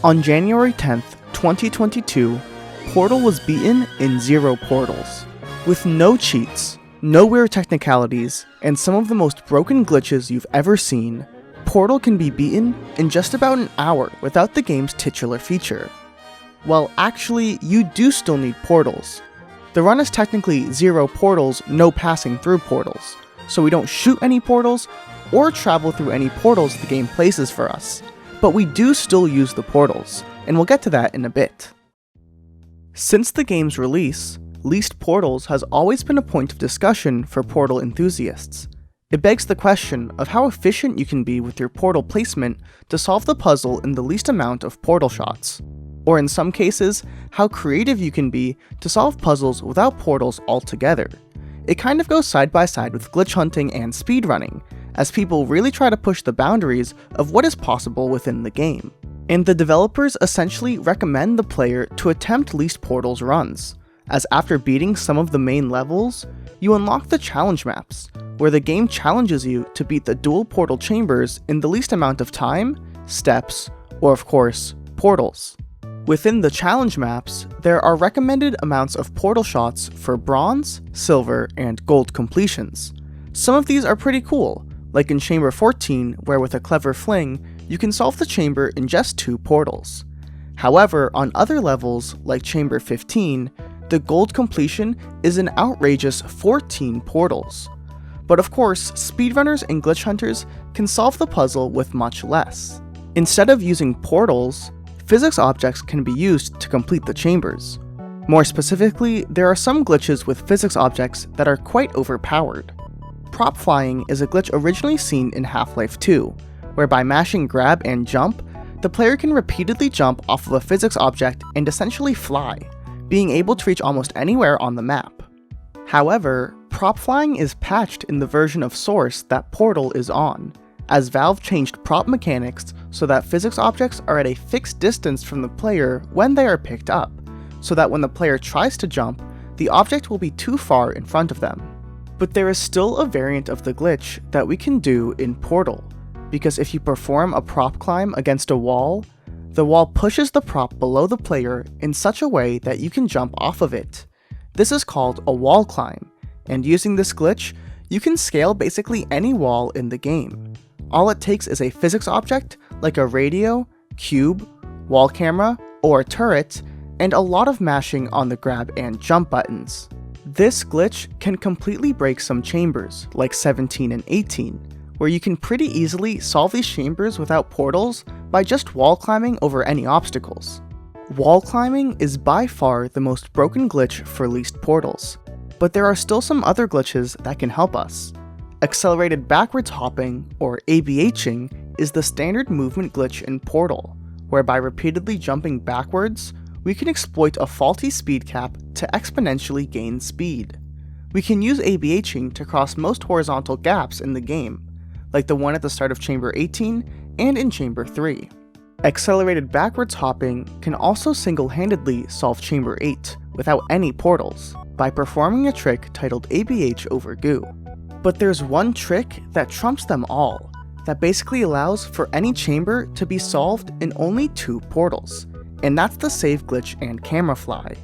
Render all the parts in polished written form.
On January 10th, 2022, Portal was beaten in 0 portals. With no cheats, no weird technicalities, and some of the most broken glitches you've ever seen, Portal can be beaten in just about an hour without the game's titular feature. Well, actually, you do still need portals. The run is technically 0 portals, no passing through portals, so we don't shoot any portals or travel through any portals the game places for us. But we do still use the portals, and we'll get to that in a bit. Since the game's release, leased portals has always been a point of discussion for Portal enthusiasts. It begs the question of how efficient you can be with your portal placement to solve the puzzle in the least amount of portal shots. Or in some cases, how creative you can be to solve puzzles without portals altogether. It kind of goes side by side with glitch hunting and speedrunning, as people really try to push the boundaries of what is possible within the game. And the developers essentially recommend the player to attempt leased portals runs, as after beating some of the main levels, you unlock the challenge maps, where the game challenges you to beat the dual portal chambers in the least amount of time, steps, or of course, portals. Within the challenge maps, there are recommended amounts of portal shots for bronze, silver, and gold completions. Some of these are pretty cool, like in Chamber 14, where with a clever fling, you can solve the chamber in just 2 portals. However, on other levels, like Chamber 15, the gold completion is an outrageous 14 portals. But of course, speedrunners and glitch hunters can solve the puzzle with much less. Instead of using portals, physics objects can be used to complete the chambers. More specifically, there are some glitches with physics objects that are quite overpowered. Prop flying is a glitch originally seen in Half-Life 2, where by mashing grab and jump, the player can repeatedly jump off of a physics object and essentially fly, being able to reach almost anywhere on the map. However, prop flying is patched in the version of Source that Portal is on, as Valve changed prop mechanics so that physics objects are at a fixed distance from the player when they are picked up, so that when the player tries to jump, the object will be too far in front of them. But there is still a variant of the glitch that we can do in Portal, because if you perform a prop climb against a wall, the wall pushes the prop below the player in such a way that you can jump off of it. This is called a wall climb, and using this glitch, you can scale basically any wall in the game. All it takes is a physics object, like a radio, cube, wall camera, or a turret, and a lot of mashing on the grab and jump buttons. This glitch can completely break some chambers, like 17 and 18, where you can pretty easily solve these chambers without portals by just wall climbing over any obstacles. Wall climbing is by far the most broken glitch for leased portals, but there are still some other glitches that can help us. Accelerated backwards hopping, or ABHing, is the standard movement glitch in Portal, where by repeatedly jumping backwards, we can exploit a faulty speed cap to exponentially gain speed. We can use ABHing to cross most horizontal gaps in the game, like the one at the start of Chamber 18 and in Chamber 3. Accelerated backwards hopping can also single-handedly solve Chamber 8 without any portals, by performing a trick titled ABH over goo. But there's one trick that trumps them all, that basically allows for any chamber to be solved in only 2 portals, and that's the save glitch and camera fly.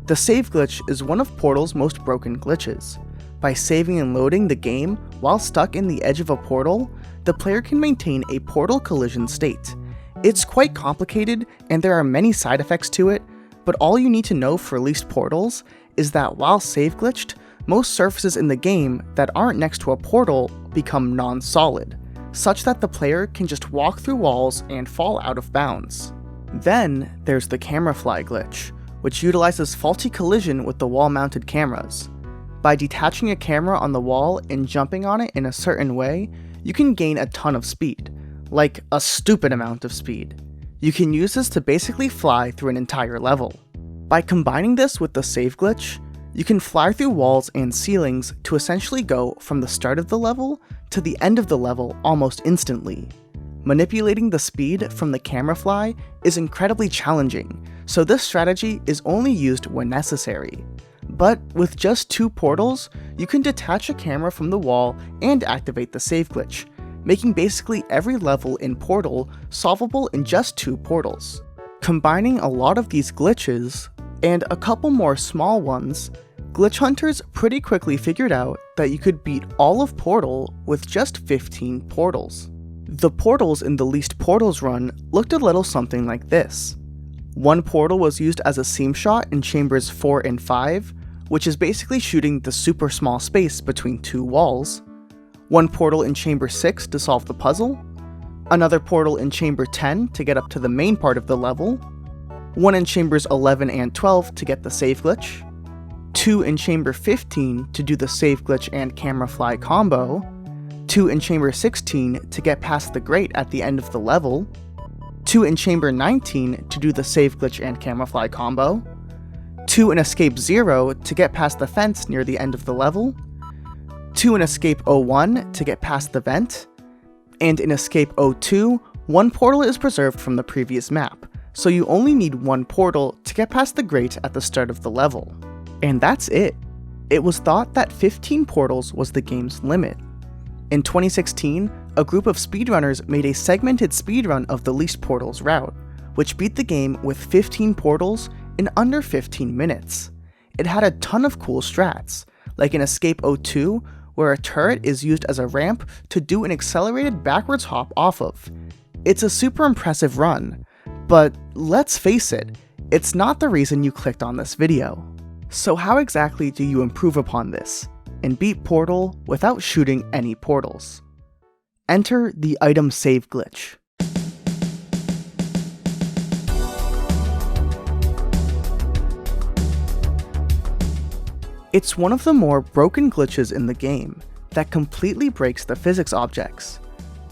The save glitch is one of Portal's most broken glitches. By saving and loading the game while stuck in the edge of a portal, the player can maintain a portal collision state. It's quite complicated and there are many side effects to it, but all you need to know for leased portals is that while save glitched, most surfaces in the game that aren't next to a portal become non-solid, such that the player can just walk through walls and fall out of bounds. Then there's the camera fly glitch, which utilizes faulty collision with the wall-mounted cameras. By detaching a camera on the wall and jumping on it in a certain way, you can gain a ton of speed, like a stupid amount of speed. You can use this to basically fly through an entire level. By combining this with the save glitch, you can fly through walls and ceilings to essentially go from the start of the level to the end of the level almost instantly. Manipulating the speed from the camera fly is incredibly challenging, so this strategy is only used when necessary. But with just 2 portals, you can detach a camera from the wall and activate the save glitch, making basically every level in Portal solvable in just 2 portals. Combining a lot of these glitches, and a couple more small ones, glitch hunters pretty quickly figured out that you could beat all of Portal with just 15 portals. The portals in the Least Portals run looked a little something like this. One portal was used as a seam shot in chambers 4 and 5, which is basically shooting the super small space between two walls. One portal in chamber 6 to solve the puzzle. Another portal in chamber 10 to get up to the main part of the level. One in chambers 11 and 12 to get the save glitch. 2 in chamber 15 to do the save glitch and camera fly combo. 2 in chamber 16 to get past the grate at the end of the level. 2 in chamber 19 to do the save glitch and camera fly combo. 2 in escape 0 to get past the fence near the end of the level. 2 in escape 01 to get past the vent. And in escape 02, one portal is preserved from the previous map, so you only need one portal to get past the grate at the start of the level. And that's it. It was thought that 15 portals was the game's limit. In 2016, a group of speedrunners made a segmented speedrun of the Least Portals route, which beat the game with 15 portals in under 15 minutes. It had a ton of cool strats, like in Escape 02, where a turret is used as a ramp to do an accelerated backwards hop off of. It's a super impressive run, but let's face it, it's not the reason you clicked on this video. So how exactly do you improve upon this and beat Portal without shooting any portals? Enter the item save glitch. It's one of the more broken glitches in the game that completely breaks the physics objects.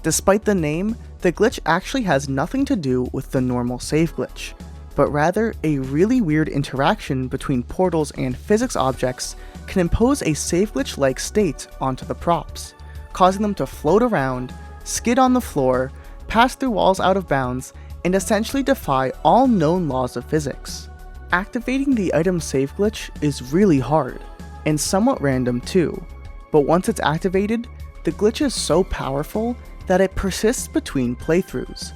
Despite the name, the glitch actually has nothing to do with the normal save glitch, but rather a really weird interaction between portals and physics objects can impose a save glitch-like state onto the props, causing them to float around, skid on the floor, pass through walls out of bounds, and essentially defy all known laws of physics. Activating the item save glitch is really hard, and somewhat random too, but once it's activated, the glitch is so powerful that it persists between playthroughs.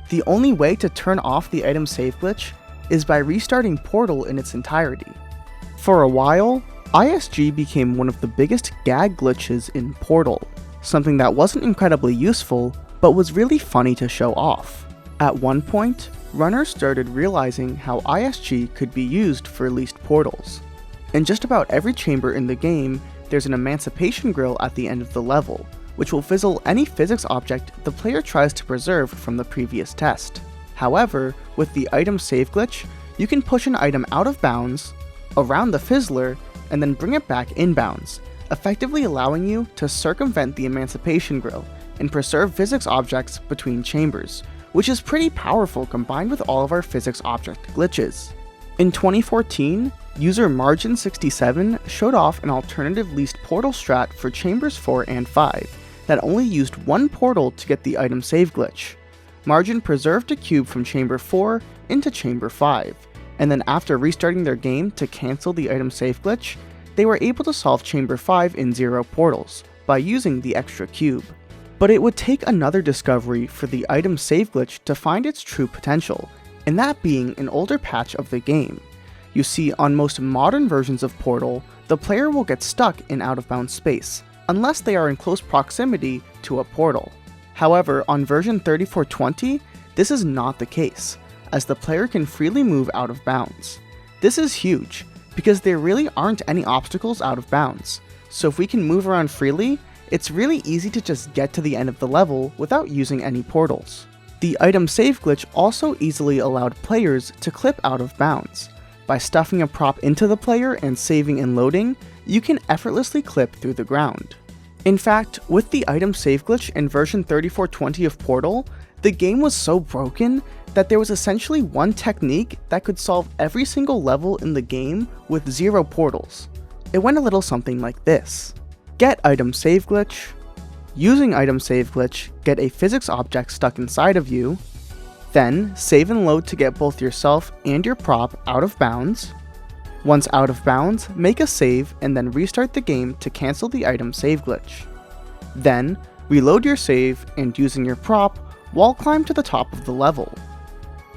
The only way to turn off the item save glitch is by restarting Portal in its entirety. For a while, ISG became one of the biggest gag glitches in Portal, something that wasn't incredibly useful, but was really funny to show off. At one point, runners started realizing how ISG could be used for least portals. In just about every chamber in the game, there's an emancipation grill at the end of the level, which will fizzle any physics object the player tries to preserve from the previous test. However, with the item save glitch, you can push an item out of bounds, around the fizzler, and then bring it back inbounds, effectively allowing you to circumvent the emancipation grill and preserve physics objects between chambers, which is pretty powerful combined with all of our physics object glitches. In 2014, user Margin67 showed off an alternative least portal strat for chambers 4 and 5 that only used one portal to get the item save glitch. Margin preserved a cube from chamber 4 into chamber 5, and then after restarting their game to cancel the item save glitch, they were able to solve chamber 5 in 0 portals by using the extra cube. But it would take another discovery for the item save glitch to find its true potential, and that being an older patch of the game. You see, on most modern versions of Portal, the player will get stuck in out-of-bounds space, unless they are in close proximity to a portal. However, on version 3420, this is not the case, as the player can freely move out of bounds. This is huge, because there really aren't any obstacles out of bounds, so if we can move around freely, it's really easy to just get to the end of the level without using any portals. The item save glitch also easily allowed players to clip out of bounds. By stuffing a prop into the player and saving and loading, you can effortlessly clip through the ground. In fact, with the item save glitch in version 3420 of Portal, the game was so broken that there was essentially one technique that could solve every single level in the game with 0 portals. It went a little something like this. Get item save glitch. Using item save glitch, get a physics object stuck inside of you. Then, save and load to get both yourself and your prop out of bounds. Once out of bounds, make a save and then restart the game to cancel the item save glitch. Then, reload your save and using your prop, wall climb to the top of the level.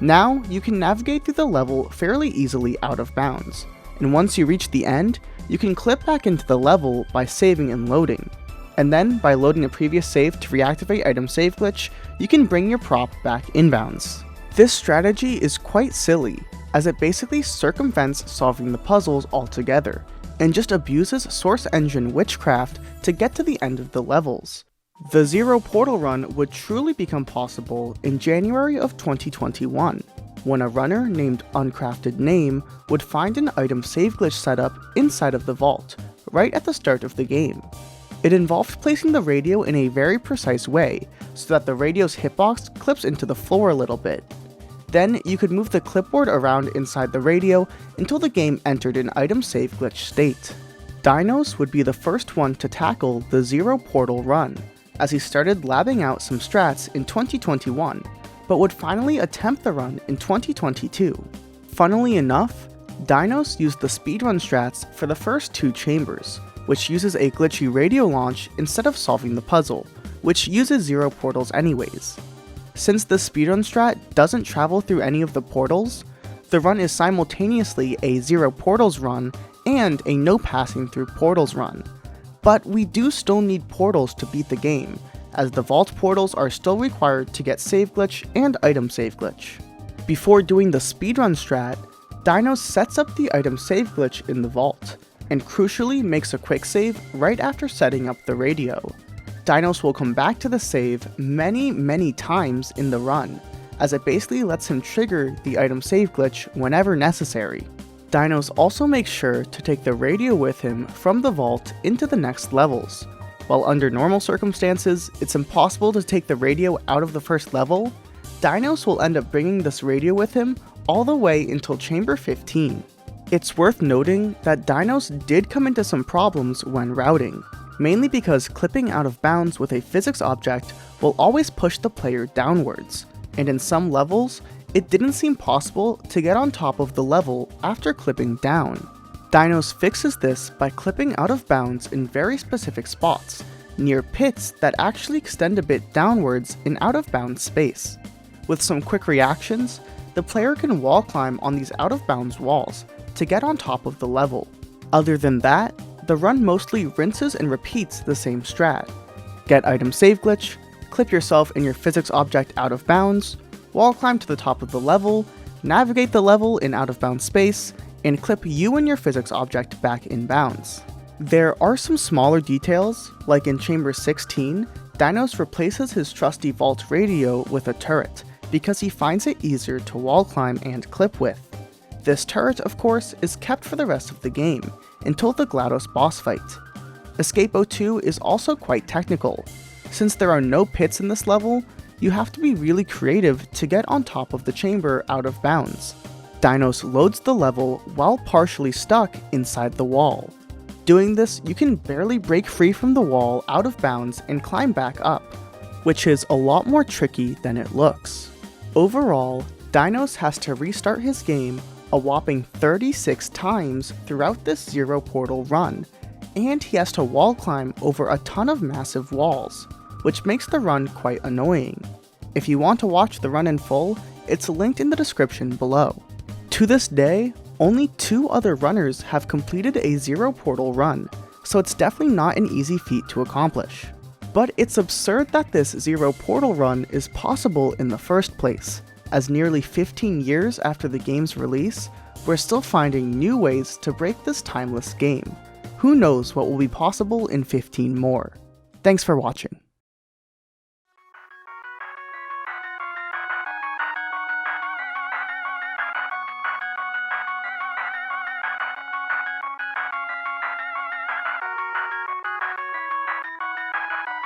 Now, you can navigate through the level fairly easily out of bounds, and once you reach the end, you can clip back into the level by saving and loading. And then, by loading a previous save to reactivate item save glitch, you can bring your prop back inbounds. This strategy is quite silly, as it basically circumvents solving the puzzles altogether, and just abuses source engine witchcraft to get to the end of the levels. The Zero Portal run would truly become possible in January of 2021, when a runner named Uncrafted Name would find an item save glitch setup inside of the vault, right at the start of the game. It involved placing the radio in a very precise way, so that the radio's hitbox clips into the floor a little bit. Then you could move the clipboard around inside the radio until the game entered an item save glitch state. Dinoz would be the first one to tackle the Zero Portal run, as he started labbing out some strats in 2021, but would finally attempt the run in 2022. Funnily enough, Dinoz used the speedrun strats for the first 2 chambers, which uses a glitchy radio launch instead of solving the puzzle, which uses zero portals anyways. Since the speedrun strat doesn't travel through any of the portals, the run is simultaneously a zero portals run and a no passing through portals run. But we do still need portals to beat the game, as the vault portals are still required to get save glitch and item save glitch. Before doing the speedrun strat, Dinoz sets up the item save glitch in the vault, and crucially makes a quick save right after setting up the radio. Dinoz will come back to the save many times in the run, as it basically lets him trigger the item save glitch whenever necessary. Dinoz also makes sure to take the radio with him from the vault into the next levels. While under normal circumstances, it's impossible to take the radio out of the first level, Dinoz will end up bringing this radio with him all the way until Chamber 15. It's worth noting that Dinoz did come into some problems when routing, mainly because clipping out of bounds with a physics object will always push the player downwards, and in some levels, it didn't seem possible to get on top of the level after clipping down. Dinoz fixes this by clipping out of bounds in very specific spots, near pits that actually extend a bit downwards in out of bounds space. With some quick reactions, the player can wall climb on these out of bounds walls to get on top of the level. Other than that, the run mostly rinses and repeats the same strat. Get item save glitch, clip yourself and your physics object out of bounds, wall climb to the top of the level, navigate the level in out of bounds space, and clip you and your physics object back in bounds. There are some smaller details, like in Chamber 16, Dinoz replaces his trusty vault radio with a turret, because he finds it easier to wall climb and clip with. This turret, of course, is kept for the rest of the game, until the GLaDOS boss fight. Escape 02 is also quite technical. Since there are no pits in this level, you have to be really creative to get on top of the chamber out of bounds. Dinoz loads the level while partially stuck inside the wall. Doing this, you can barely break free from the wall out of bounds and climb back up, which is a lot more tricky than it looks. Overall, Dinoz has to restart his game a whopping 36 times throughout this Zero Portal run, and he has to wall climb over a ton of massive walls, which makes the run quite annoying. If you want to watch the run in full, it's linked in the description below. To this day, only 2 other runners have completed a Zero Portal run, so it's definitely not an easy feat to accomplish. But it's absurd that this Zero Portal run is possible in the first place, as nearly 15 years after the game's release, we're still finding new ways to break this timeless game. Who knows what will be possible in 15 more. Thanks for watching.